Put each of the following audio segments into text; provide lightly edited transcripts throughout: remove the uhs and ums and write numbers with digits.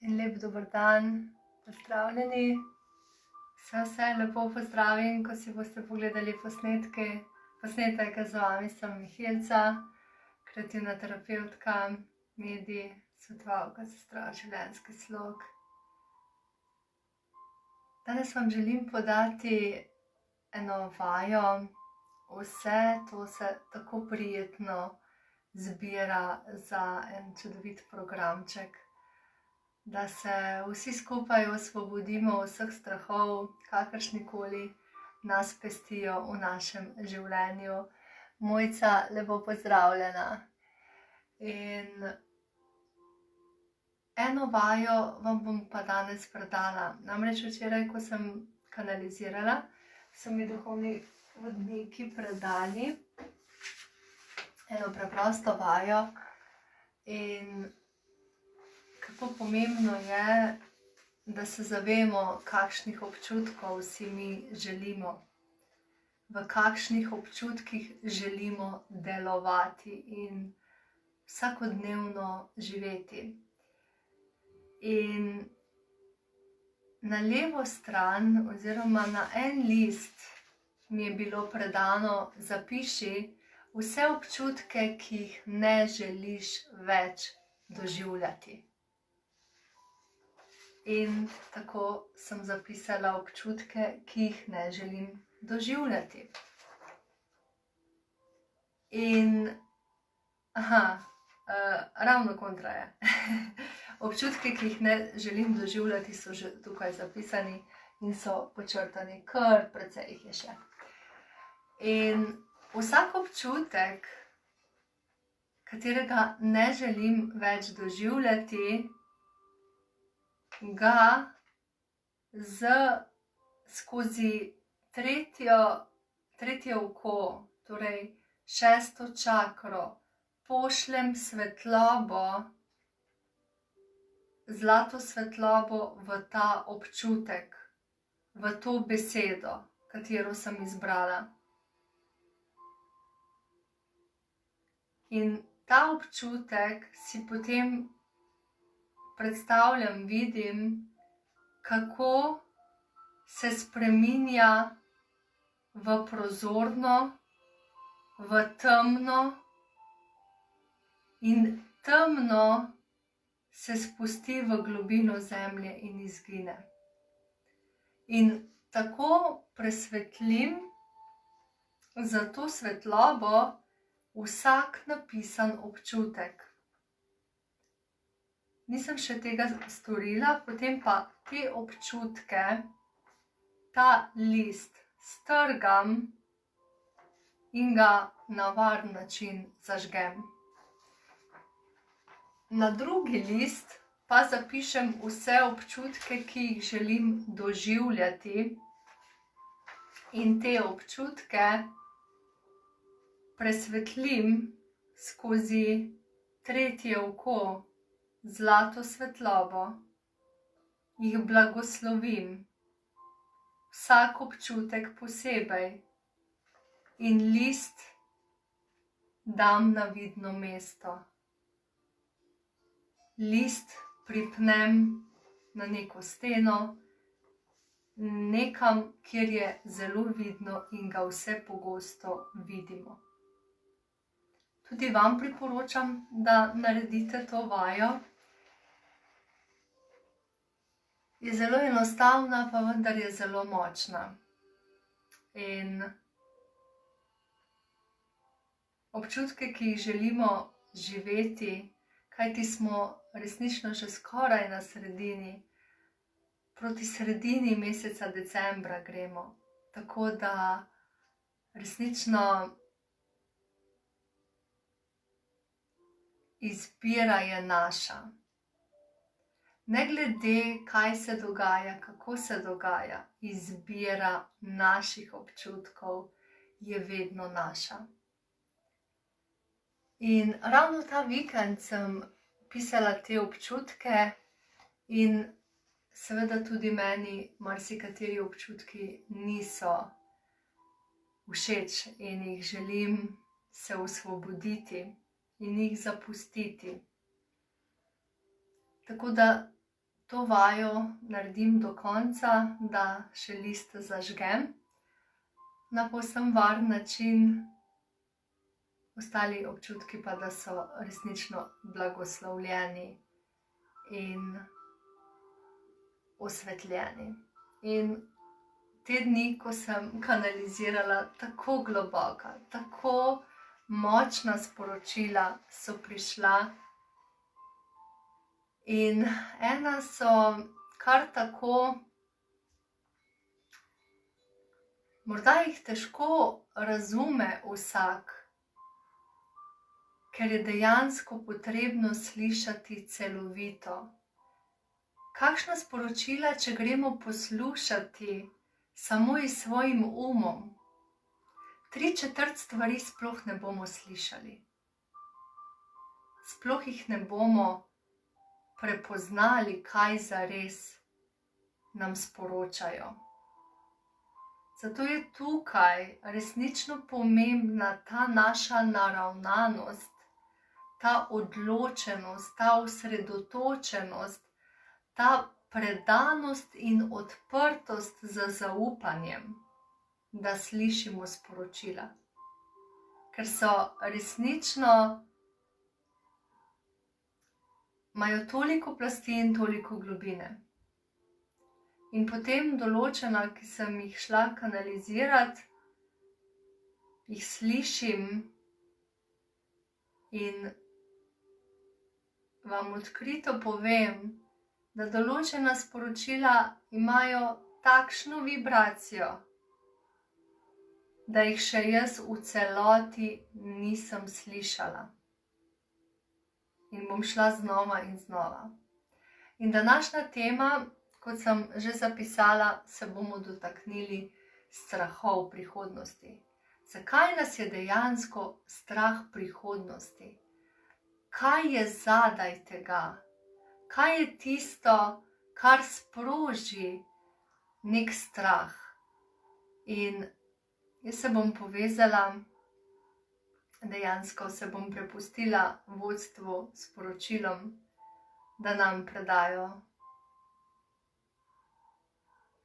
in lep dober dan, pozdravljeni. Vse lepo pozdravim, ko si boste pogledali posnetek z vami sem Mihelca, kreativna terapevtka, medij, svetovalka za zdrav življenjski slog. Danes vam želim podati eno vajo. Vse to se tako prijetno zbira za en čudovit programček, da se vsi skupaj osvobodimo vseh strahov, kakršnikoli nas pestijo v našem življenju. Mojca, lepo pozdravljena. In eno vajo vam bom pa danes predala. Namreč včeraj, ko sem kanalizirala, so mi duhovni vodniki predali eno preprosto vajo in kako pomembno je, da se zavemo, kakšnih občutkov si mi želimo, v kakšnih občutkih želimo delovati in vsakodnevno živeti. In na levo stran oziroma na en list mi je bilo predano: zapiši vse občutke, ki jih ne želiš več doživljati. In tako sem zapisala občutke, ki jih ne želim doživljati. In, ravno kontra je. Občutki, ki jih ne želim doživljati, so že tukaj zapisani in so počrtani, kar precej jih je še. In vsak občutek, katerega ne želim več doživljati, ga skozi tretje oko, torej šesto čakro, pošljem svetlobo, zlato svetlobo v ta občutek, v to besedo, katero sem izbrala. In ta občutek si potem predstavljam, vidim, kako se spreminja v prozorno, v temno, in temno se spusti v globino zemlje in izgine. In tako presvetlim za to svetlobo vsak napisan občutek. Nisem še tega storila, potem pa te občutke, ta list strgam in ga na varen način zažgem. Na drugi list pa zapišem vse občutke, ki jih želim doživljati, in te občutke presvetlim skozi tretje oko, zlato svetlobo, jih blagoslovim, vsak občutek posebej, in list dam na vidno mesto. List pripnem na neko steno, nekam, kjer je zelo vidno in ga vse pogosto vidimo. Tudi vam priporočam, da naredite to vajo. Je zelo enostavna, pa vendar je zelo močna. In občutke, ki jih želimo živeti, kajti smo resnično že skoraj na sredini, proti sredini meseca decembra gremo, tako da resnično izbira je naša. Ne glede, kaj se dogaja, kako se dogaja, izbira naših občutkov je vedno naša. In ravno ta vikend sem pisala te občutke in seveda tudi meni marsikateri občutki niso všeč in jih želim se osvoboditi in jih zapustiti. Tako da to vajo naredim do konca, da še list zažgem na povsem varen način. Ostali občutki pa, da so resnično blagoslovljeni in osvetljeni. In te dni, ko sem kanalizirala tako globoka, tako močna sporočila, so prišla in ena so kar tako, morda jih težko razume vsak, ker je dejansko potrebno slišati celovito. Kakšna sporočila, če gremo poslušati samo s svojim umom, 3/4 stvari sploh ne bomo slišali. Sploh jih ne bomo prepoznali, kaj zares nam sporočajo. Zato je tukaj resnično pomembna ta naša naravnanost, ta odločenost, ta osredotočenost, ta predanost in odprtost z zaupanjem, da slišimo sporočila. Ker so resnično, imajo toliko plasti in toliko globine. In potem določena, ki sem jih šla kanalizirati, jih slišim in vam odkrito povem, da določena sporočila imajo takšno vibracijo, da jih še jaz v celoti nisem slišala. In bom šla znova in znova. In današnja tema, kot sem že zapisala, se bomo dotaknili strahov prihodnosti. Zakaj nas je dejansko strah prihodnosti? Kaj je zadaj tega? Kaj je tisto, kar sproži nek strah? In jaz se bom povezala, dejansko se bom prepustila vodstvu s sporočilom, da nam predajo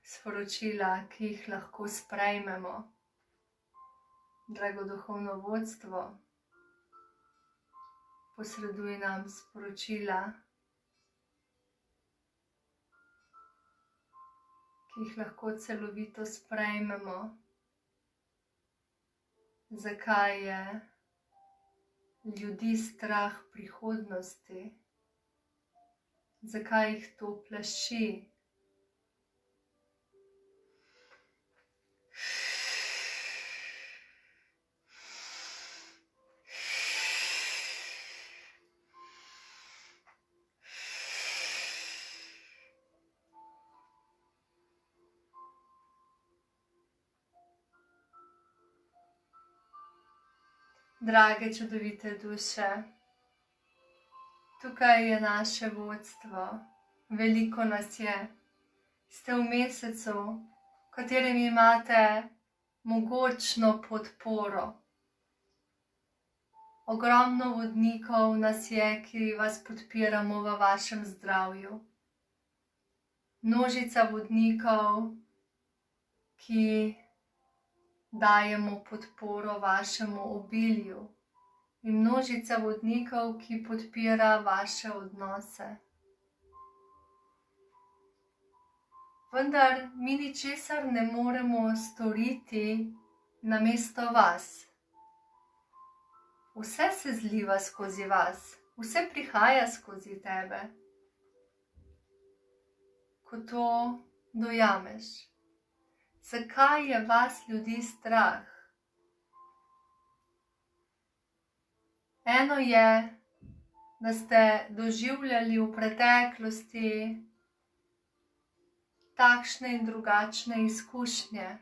sporočila, ki jih lahko sprejmemo. Drago duhovno vodstvo, posreduj nam sporočila, ki jih lahko celovito sprejmemo. Zakaj je ljudi strah prihodnosti? Zakaj jih to plaši? Drage čudovite duše, tukaj je naše vodstvo, veliko nas je. Ste v mesecu, v katerem imate mogočno podporo. Ogromno vodnikov nas je, ki vas podpiramo v vašem zdravju. Množica vodnikov, ki dajemo podporo vašemu obilju, in množica vodnikov, ki podpira vaše odnose. Vendar mi ničesar ne moremo storiti namesto vas. Vse se zliva skozi vas, vse prihaja skozi tebe. Ko to dojameš, zakaj je vas ljudi strah? Eno je, da ste doživljali v preteklosti takšne in drugačne izkušnje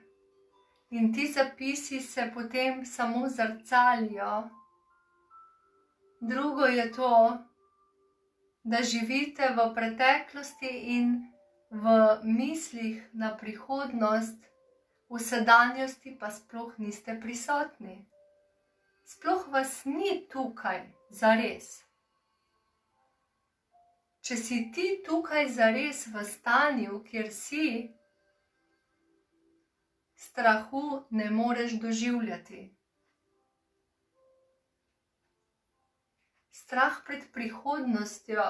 in ti zapisi se potem samo zrcalijo. Drugo je to, da živite v preteklosti in v mislih na prihodnost, v sedanjosti pa sploh niste prisotni. Sploh vas ni tukaj zares. če si ti tukaj zares v stanju, kjer si, strahu ne moreš doživljati. Strah pred prihodnostjo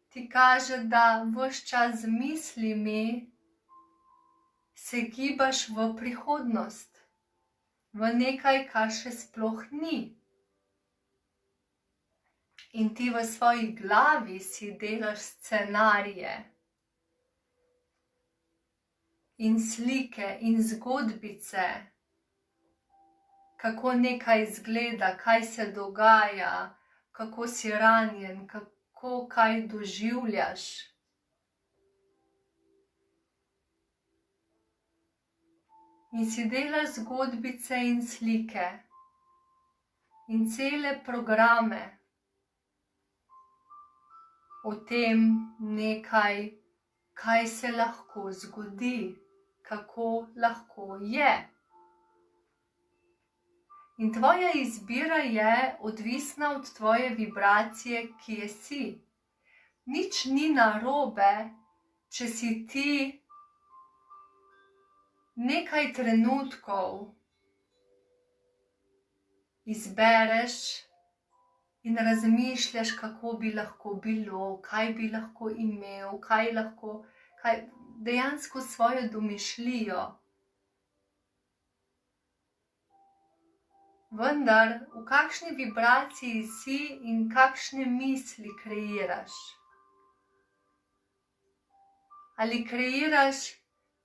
ti kaže, da ves čas z mislimi se gibaš v prihodnost, v nekaj, kar še sploh ni. In ti v svoji glavi si delaš scenarije in slike in zgodbice, kako nekaj izgleda, kaj se dogaja, kako si ranjen, kako kaj doživljaš. In si delaš zgodbice in slike in cele programe o tem nekaj, kaj se lahko zgodi, kako lahko je. In tvoja izbira je odvisna od tvoje vibracije, kje si. Nič ni narobe, če si ti nekaj trenutkov izbereš in razmišljaš, kako bi lahko bilo, kaj bi lahko imel, dejansko svojo domišljijo. Vendar, v kakšni vibraciji si in kakšne misli kreiraš? Ali kreiraš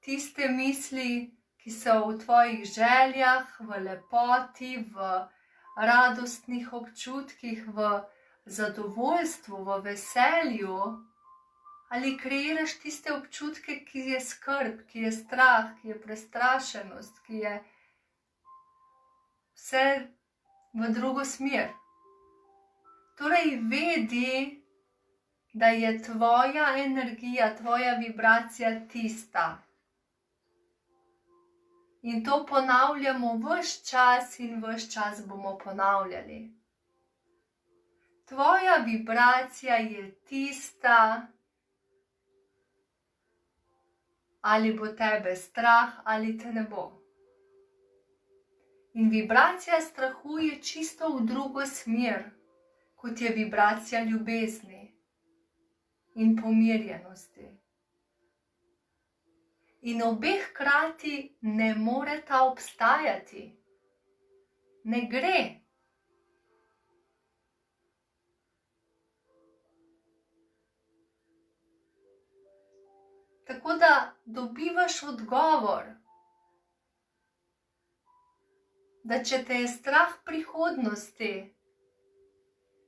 tiste misli, ki so v tvojih željah, v lepoti, v radostnih občutkih, v zadovoljstvu, v veselju, ali kreiraš tiste občutke, ki je skrb, ki je strah, ki je prestrašenost, ki je vse v drugo smer. Torej vedi, da je tvoja energija, tvoja vibracija tista. In to ponavljamo ves čas in ves čas bomo ponavljali. Tvoja vibracija je tista, ali bo tebe strah ali te ne bo. In vibracija strahu je čisto v drugo smer, kot je vibracija ljubezni in pomirjenosti. In obeh hkrati ne moreta obstajati. Ne gre. Tako da dobivaš odgovor, da če te je strah prihodnosti,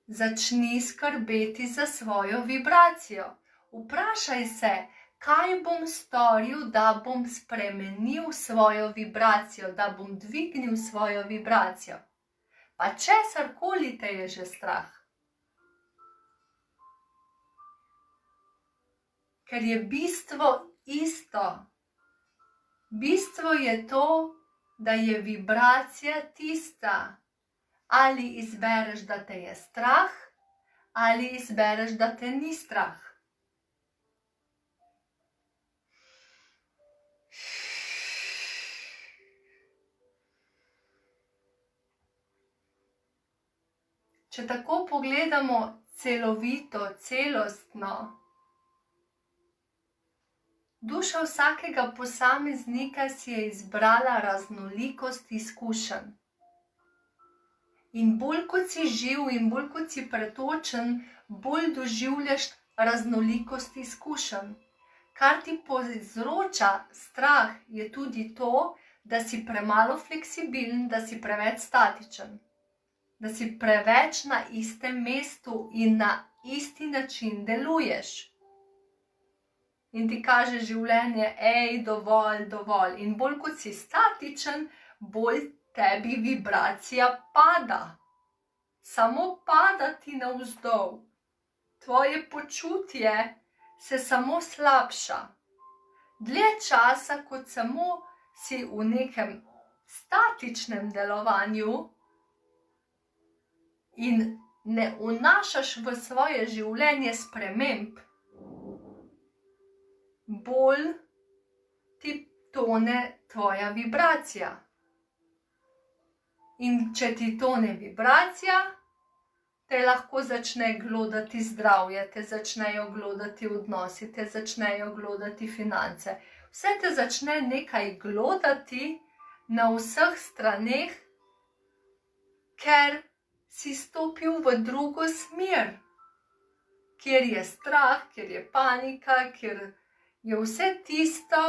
začni skrbeti za svojo vibracijo. Vprašaj se, kaj bom storil, da bom spremenil svojo vibracijo, da bom dvignil svojo vibracijo. Pa česarkoli te je že strah. Ker je bistvo isto. Bistvo je to, da je vibracija tista. Ali izbereš, da te je strah, ali izbereš, da te ni strah. Če tako pogledamo celovito, celostno, duša vsakega posameznika si je izbrala raznolikost izkušenj. In bolj kot si živ in bolj kot si pretočen, bolj doživljaš raznolikost izkušenj. Kar ti povzroča strah je tudi to, da si premalo fleksibilen, da si preveč statičen. Da si preveč na istem mestu in na isti način deluješ. In ti kaže življenje, dovolj, dovolj. In bolj kot si statičen, bolj tebi vibracija pada. Samo pada ti navzdol. Tvoje počutje se samo slabša. Dlje časa, kot samo si v nekem statičnem delovanju in ne vnašaš v svoje življenje sprememb, bolj ti tone tvoja vibracija. In če ti tone vibracija, te lahko začne glodati zdravje, te začnejo glodati odnosi, te začnejo glodati finance. Vse te začne nekaj glodati na vseh straneh, ker si stopil v drugo smer, kjer je strah, kjer je panika, kjer je vse tisto,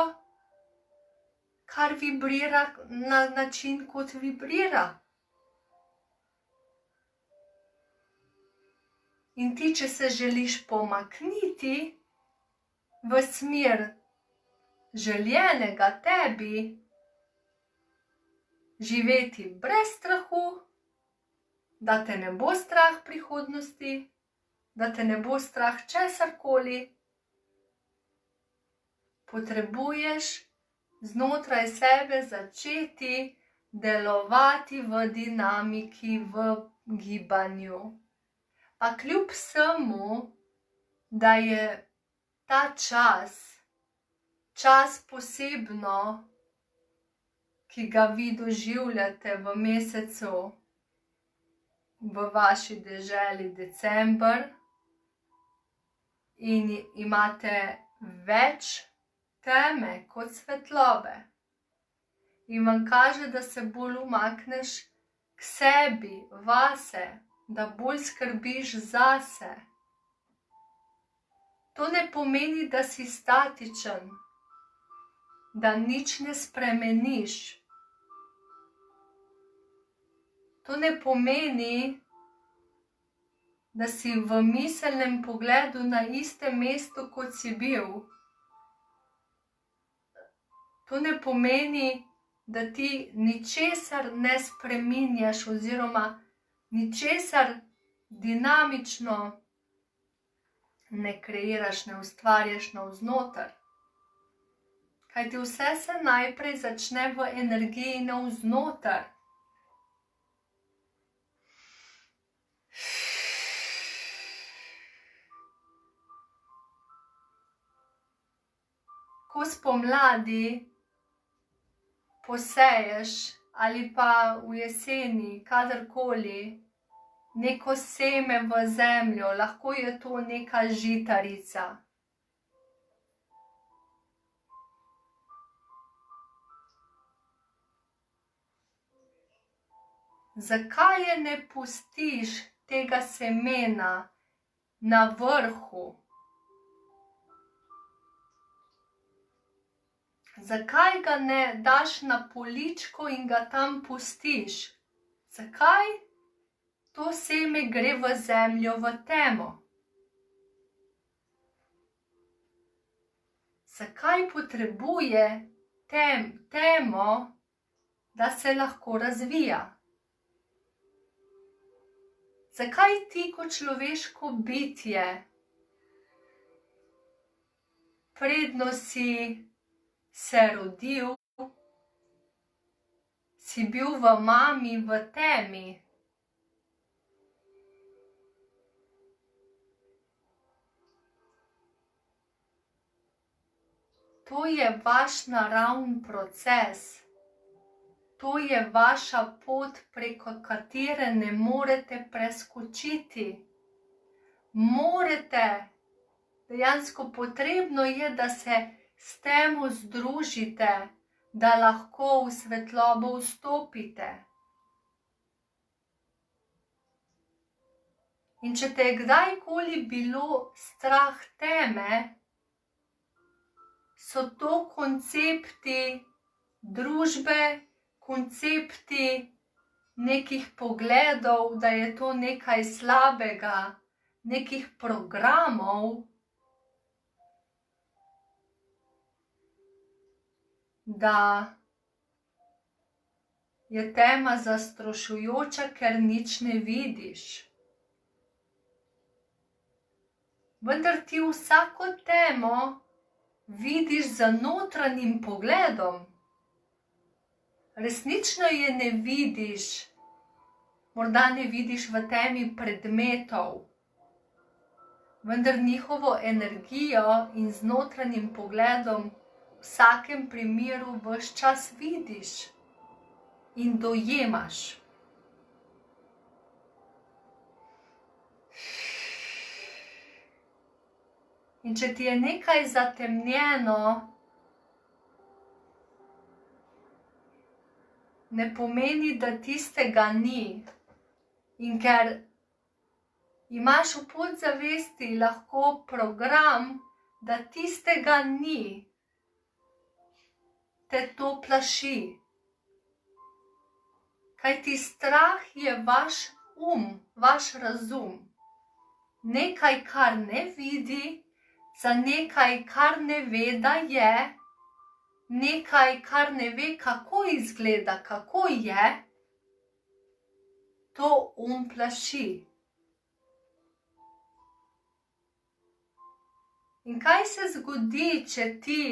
kar vibrira na način, kot vibrira. In ti, če se želiš pomakniti v smer željenega tebi, živeti brez strahu, da te ne bo strah prihodnosti, da te ne bo strah česarkoli, potrebuješ znotraj sebe začeti delovati v dinamiki, v gibanju. Pa kljub vsemu, da je ta čas posebno, ki ga vi doživljate v mesecu, v vaši deželi december, in imate več teme kot svetlobe. In vam kaže, da se bolj umakneš k sebi, vase, da bolj skrbiš zase. To ne pomeni, da si statičen, da nič ne spremeniš. To ne pomeni, da si v miselnem pogledu na istem mestu, kot si bil. To ne pomeni, da ti ničesar ne spreminjaš oziroma ničesar dinamično ne kreiraš, ne ustvarjaš navznoter. Kajti vse se najprej začne v energiji navznoter. Ko spomladi poseješ ali pa v jeseni, kadarkoli, neko seme v zemljo, lahko je to neka žitarica. Zakaj je ne pustiš tega semena na vrhu? Zakaj ga ne daš na poličko in ga tam pustiš? Zakaj to seme gre v zemljo, v temo? Zakaj potrebuje temo, da se lahko razvija? Zakaj ti kot človeško bitje, predno si se rodil, si bil v mami v temi? To je vaš naravni proces. To je vaša pot, preko katere ne morete preskočiti. Dejansko potrebno je, da se s temo združite, da lahko v svetlobo vstopite. In če te je kdajkoli bilo strah teme, so to koncepti družbe, koncepti nekih pogledov, da je to nekaj slabega, nekih programov, da je tema zastrašujoča, ker nič ne vidiš. Vendar ti vsako temo vidiš z notranjim pogledom. Resnično je ne vidiš morda ne vidiš v temi predmetov, vendar njihovo energijo in z notranjim pogledom v vsakem primeru ves čas vidiš in dojemaš. In če ti je nekaj zatemnjeno, ne pomeni, da tistega ni. In ker imaš v podzavesti lahko program, da tistega ni, te to plaši. Kajti strah je vaš vaš razum. Nekaj, kar ne vidi, za nekaj, kar ne ve, da je, nekaj, kar ne ve, kako izgleda, kako je, to plaši. In kaj se zgodi, če ti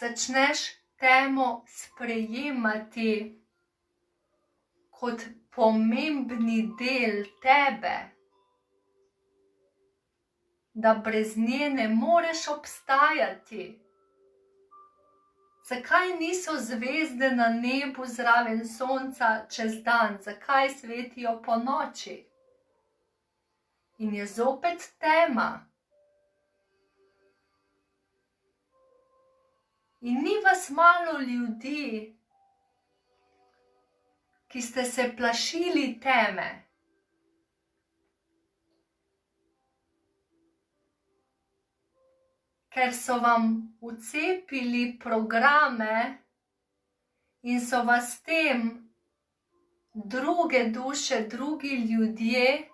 začneš temo sprejemati kot pomembni del tebe, da brez nje ne moreš obstajati? Zakaj niso zvezde na nebu zraven sonca čez dan? Zakaj svetijo ponoči? In je zopet tema. In ni vas malo ljudi, ki ste se plašili teme. Ker so vam vcepili programe in so vas s tem druge duše, drugi ljudje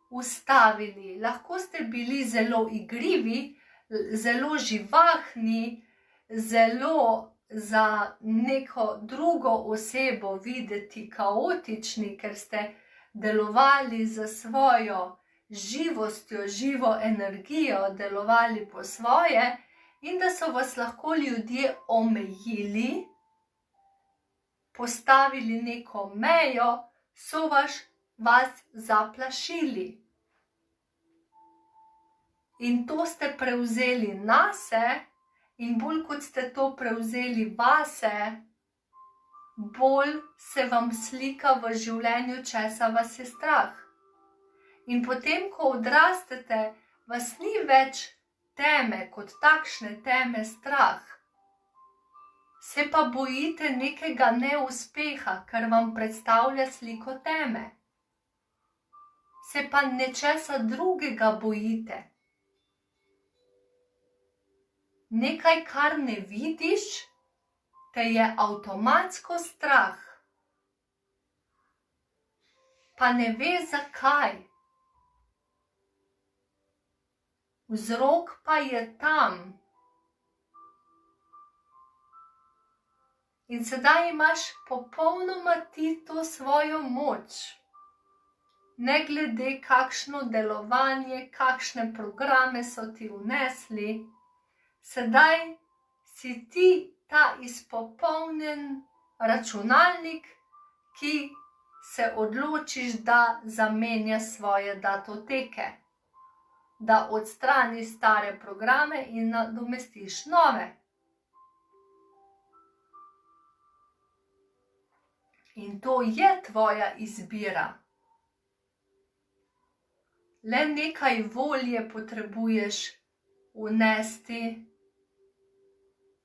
ustavili. Lahko ste bili zelo igrivi, zelo živahni, zelo za neko drugo osebo videti kaotični, ker ste delovali za svojo živostjo, živo energijo, delovali po svoje in da so vas lahko ljudje omejili, postavili neko mejo, so vas zaplašili. In to ste prevzeli nase in bolj kot ste to prevzeli vase, bolj se vam slika v življenju, česa vas je strah. In potem, ko odrastete, vas ni več teme, kot takšne teme strah. Se pa bojite nekega neuspeha, ker vam predstavlja sliko teme. Se pa nečesa drugega bojite. Nekaj, kar ne vidiš, te je avtomatsko strah. Pa ne veš zakaj. Vzrok pa je tam. In sedaj imaš popolnoma ti to svojo moč. Ne glede kakšno delovanje, kakšne programe so ti vnesli, sedaj si ti ta izpopolnjen računalnik, ki se odločiš, da zamenja svoje datoteke. Da odstrani stare programe in nadomestiš nove. In to je tvoja izbira. Le nekaj volje potrebuješ vnesti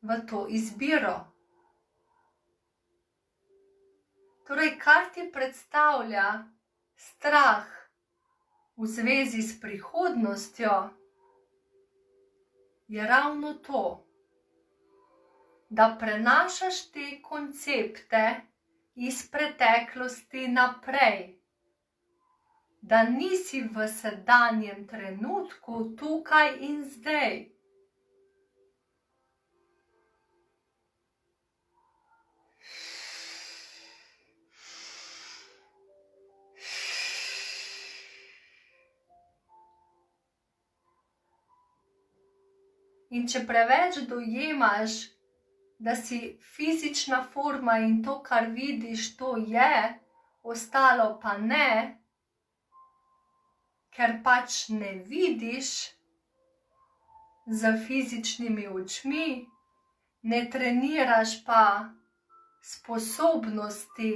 v to izbiro. Torej, kar ti predstavlja strah v zvezi s prihodnostjo, je ravno to, da prenašaš te koncepte iz preteklosti naprej, da nisi v sedanjem trenutku tukaj in zdaj. In če preveč dojemaš, da si fizična forma in to, kar vidiš, to je ostalo pa ne, ker pač ne vidiš z fizičnimi očmi, ne treniraš pa sposobnosti,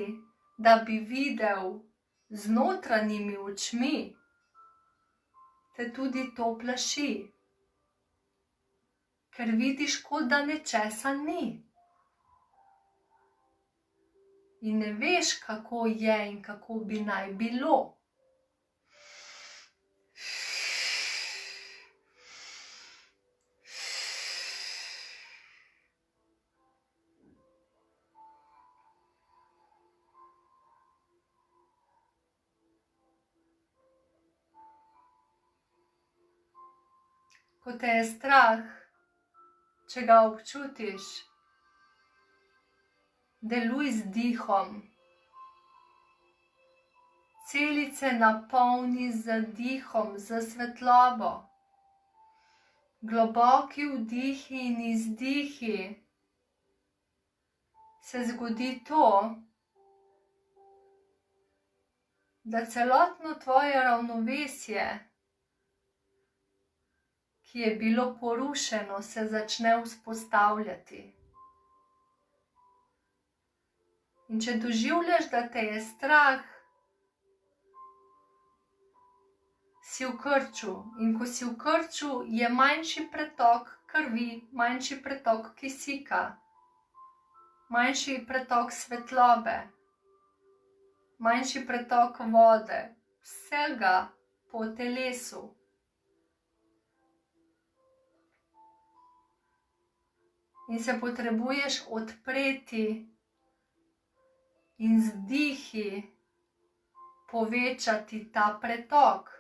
da bi videl z notranjimi očmi, te tudi to plaši, ker vidiš, kot da nečesa ni. In ne veš, kako je in kako bi naj bilo. Ko te je strah, če ga občutiš, deluj z dihom. Celice napolni z dihom, z svetlobo. Globoki vdihi in izdihi. Se zgodi to, da celotno tvoje ravnovesje, ki je bilo porušeno, se začne vzpostavljati. In če doživljaš, da te je strah, si v krču. In ko si v krču, je manjši pretok krvi, manjši pretok kisika, manjši pretok svetlobe, manjši pretok vode, vsega po telesu. In se potrebuješ odpreti in z vdihi povečati ta pretok.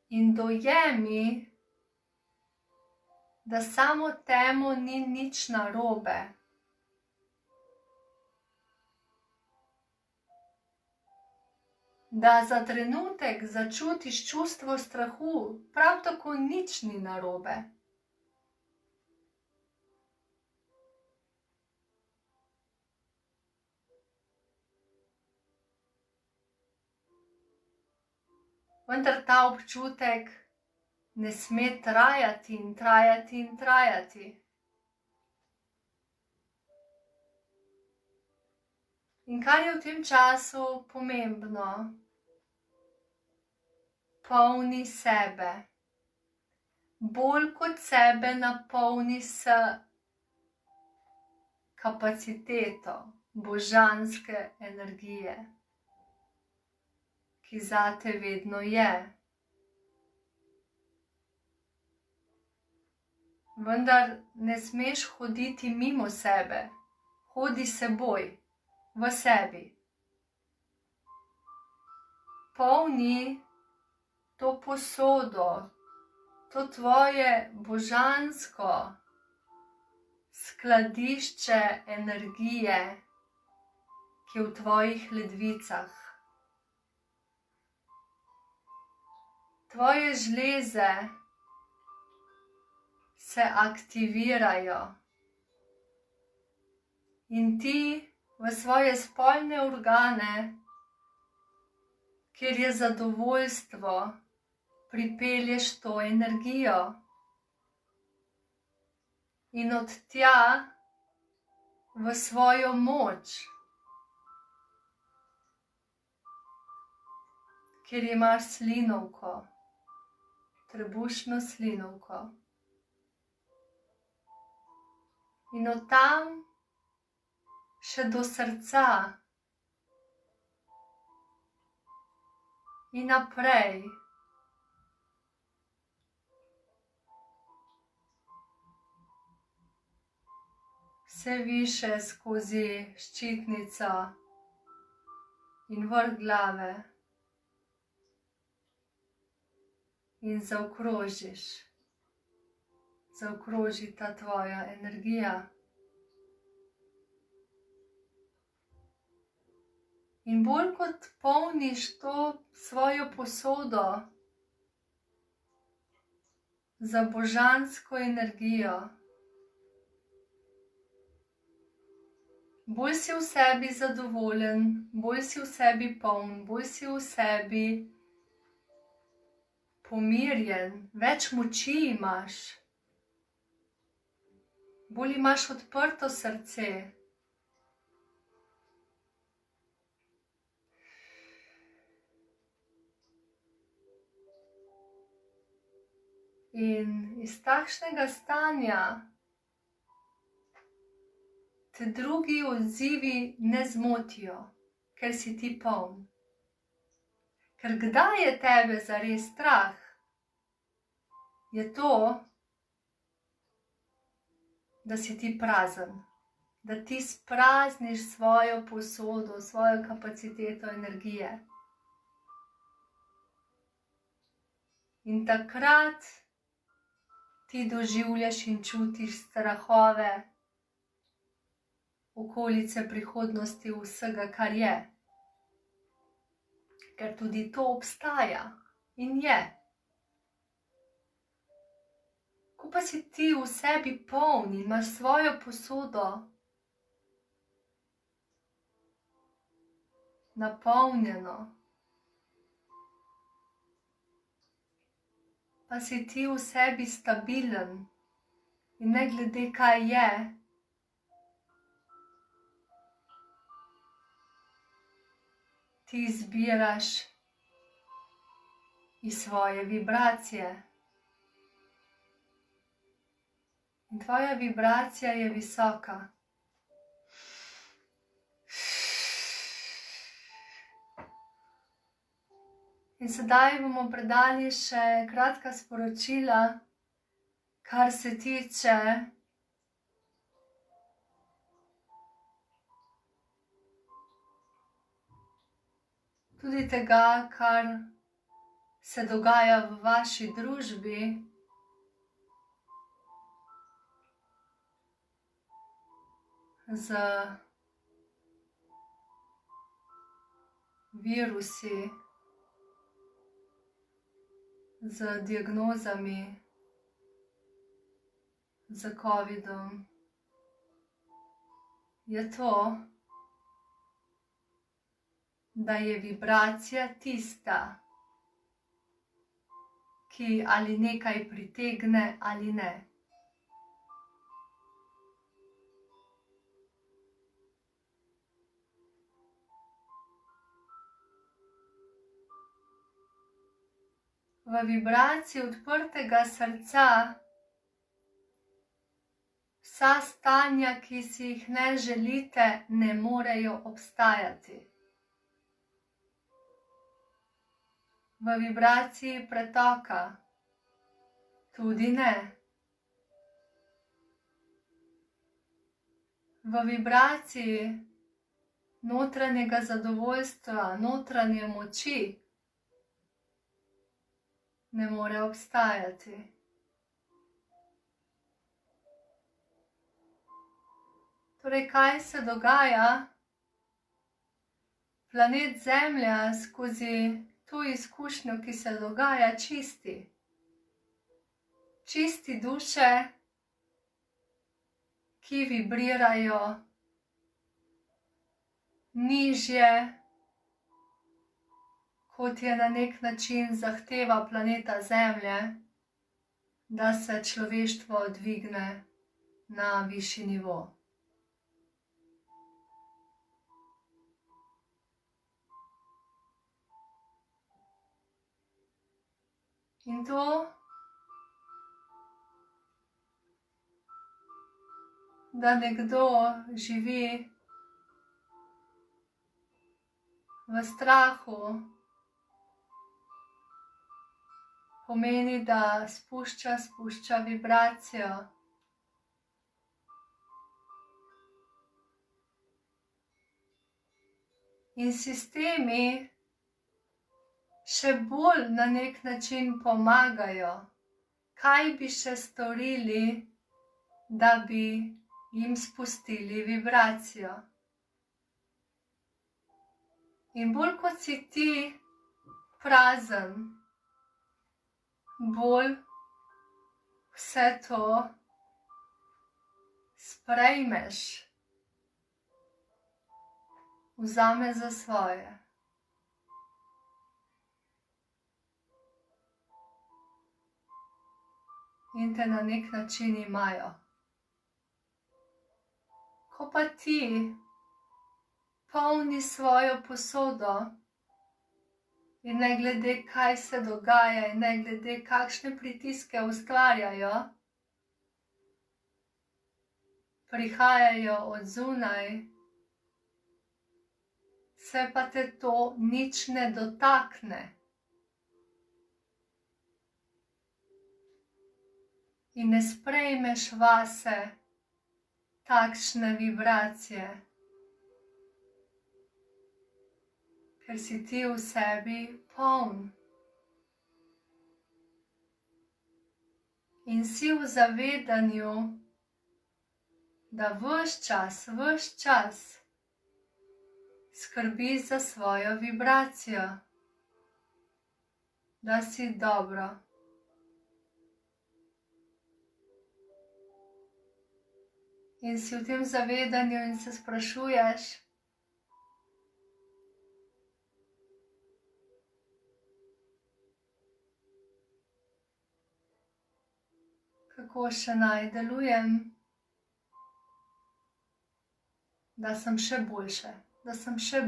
In dojemi, da samo temu ni nič narobe. Da za trenutek začutiš čustvo strahu, prav tako nič ni narobe. Vendar ta občutek ne sme trajati in trajati in trajati. In kar je v tem času pomembno, polni sebe. Bolj kot sebe napolni s kapaciteto božanske energije, ki zate vedno je. Vendar ne smeš hoditi mimo sebe, hodi s seboj, v sebi. Polni to posodo, to tvoje božansko skladišče energije, ki je v tvojih ledvicah. Tvoje žleze se aktivirajo in ti v svoje spolne organe, kjer je zadovoljstvo, pripelješ to energijo. In od tja v svojo moč, kjer imaš slinovko, trebušno slinovko. In od tam še do srca in naprej. Vse više skozi ščitnico in vrh glave in zaokrožiš. Zaokroži ta tvoja energija. In bolj kot polniš to svojo posodo za božansko energijo, bolj si v sebi zadovoljen, bolj si v sebi poln, bolj si v sebi pomirjen, več moči imaš, bolj imaš odprto srce. In iz takšnega stanja te drugi odzivi ne zmotijo, ker si ti poln. Ker kdaj je tebe zares strah? Je to, da si ti prazen, da ti sprazniš svojo posodo, svojo kapaciteto energije. In takrat ti doživljaš in čutiš strahove okolice prihodnosti vsega, kar je. Ker tudi to obstaja in je. Ko pa si ti v sebi poln in imaš svojo posodo napolnjeno, pa si ti v sebi stabilen in ne glede kaj je, ti izbiraš iz svoje vibracije. In tvoja vibracija je visoka. In sedaj bomo predali še kratka sporočila, kar se tiče tudi tega, kar se dogaja v vaši družbi, z virusi, z diagnozami, z covidom. Je to, da je vibracija tista, ki ali nekaj pritegne ali ne. V vibraciji odprtega srca vsa stanja, ki si jih ne želite, ne morejo obstajati. V vibraciji pretoka tudi ne. V vibraciji notranjega zadovoljstva, notranje moči ne more obstajati. Torej, kaj se dogaja? Planet Zemlja skozi to izkušnjo, ki se dogaja, čisti. Čisti duše, ki vibrirajo nižje, kot je na nek način zahteva planeta Zemlje, da se človeštvo dvigne na višji nivo. In to da nekdo živi v strahu, pomeni, da spušča vibracijo. In sistemi še bolj na nek način pomagajo, kaj bi še storili, da bi jim spustili vibracijo. In bolj kot si ti prazen, bolj vse to sprejmeš, vzameš za svoje. In te na nek način imajo. Ko pa ti polni svojo posodo in ne glede, kaj se dogaja, in ne glede, kakšne pritiske ustvarjajo, prihajajo od zunaj, se pa te to nič ne dotakne. In ne sprejmeš vase takšne vibracije, ker si ti v sebi poln. In si v zavedanju, da ves čas skrbiš za svojo vibracijo, da si dobro. In si v tem zavedanju in se sprašuješ, kako še naj delujem, da sem še boljše, da sem še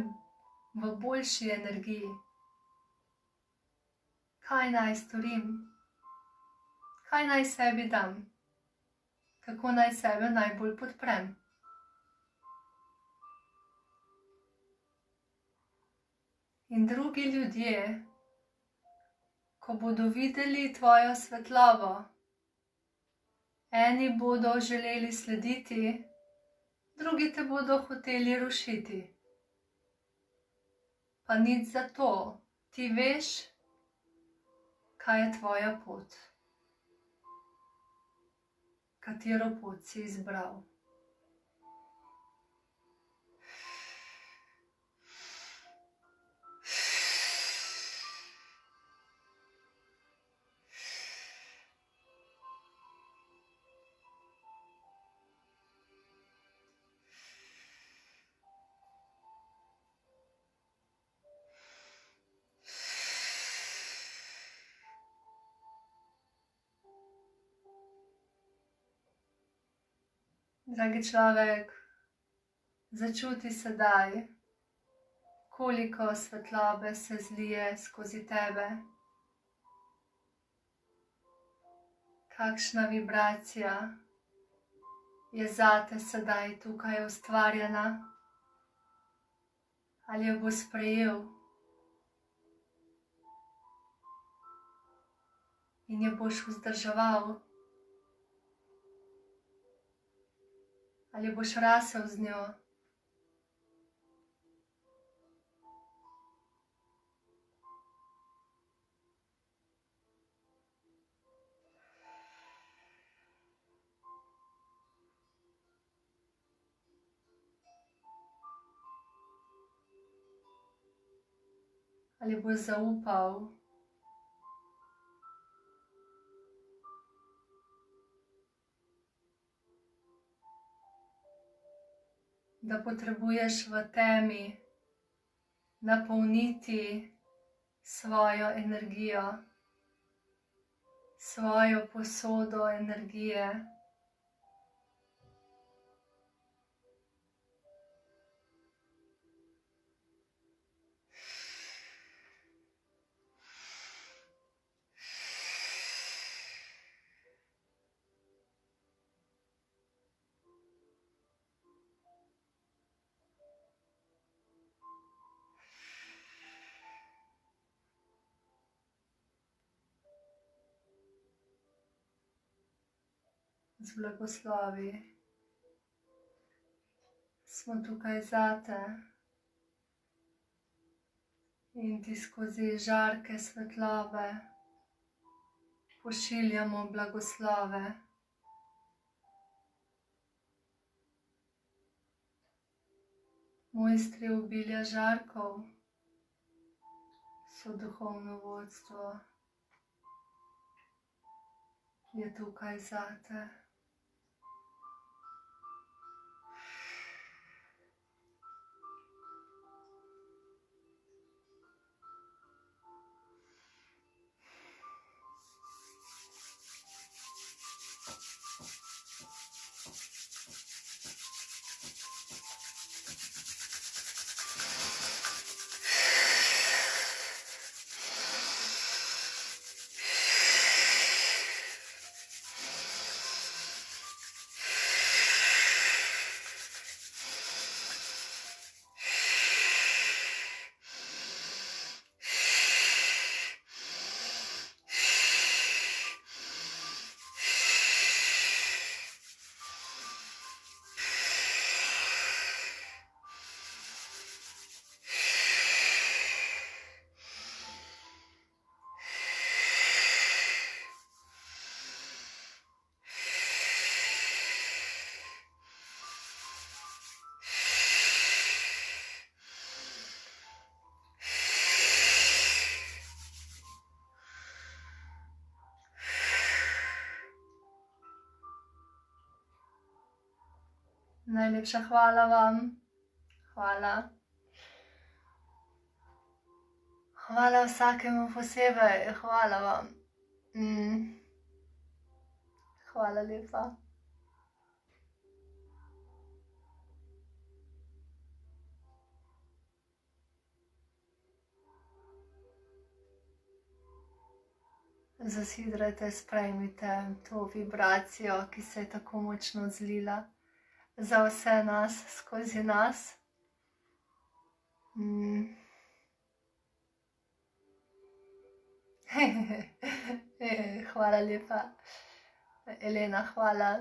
v boljši energiji. Kaj naj storim? Kaj naj sebi dam? Kako naj sebe najbolj podprem? In drugi ljudje, ko bodo videli tvojo svetlobo, eni bodo želeli slediti, drugi te bodo hoteli rušiti. Pa nič za to, ti veš, kaj je tvoja pot. Katero pot si izbral. Dragi človek, začuti sedaj, koliko svetlobe se zlije skozi tebe. Kakšna vibracija je zate sedaj tukaj ustvarjena. Ali jo boš sprejel in jo boš vzdrževal. Ali boš rasel z njo. Ali boš zaupal, da potrebuješ v temi napolniti svojo energijo, svojo posodo energije. Z blagoslovi smo tukaj zate in ti skozi žarke svetlobe pošiljamo blagoslove. Mojstri obilja žarkov, vso duhovno vodstvo je tukaj zate. Najlepša hvala vam. Hvala. Hvala vsakemu posebej. Hvala vam. Hvala lepa. Zasidrate, sprejmite to vibracijo, ki se je tako močno zlila za vse nas, skozi nas. Hvala lepa. Elena, hvala.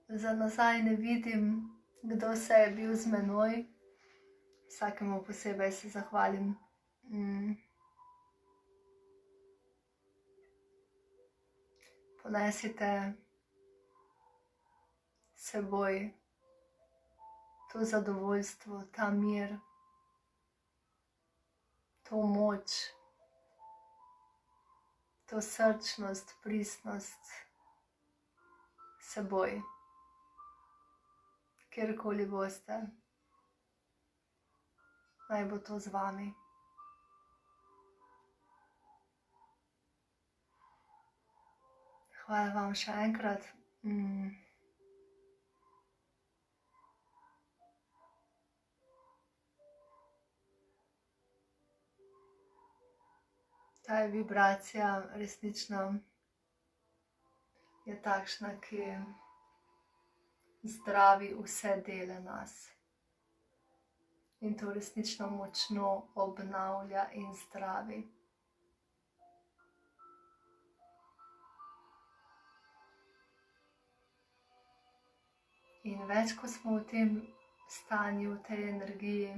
Za nazaj ne vidim, kdo se je bil z menoj. Vsakemu posebej se zahvalim. Ponesite seboj to zadovoljstvo, ta mir, to moč, to srčnost, pristnost seboj, kjerkoli boste. Naj bo to z vami. Hvala vam še enkrat. Ta vibracija resnično je takšna, ki zdravi vse dele nas. In to resnično močno obnavlja in zdravi. In več, ko smo v tem stanju, v tej energiji,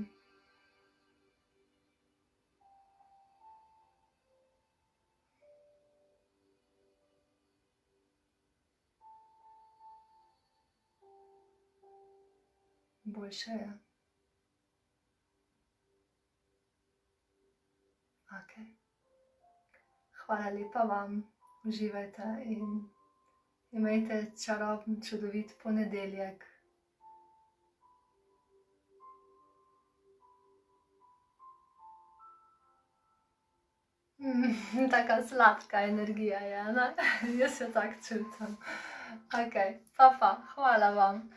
boljše je. Okay. Hvala lepa vam, uživajte in imejte čaroben, čudovit ponedeljek. Taka sladka energija je, ne? Jaz se tako čutim. Ok, pa, hvala vam.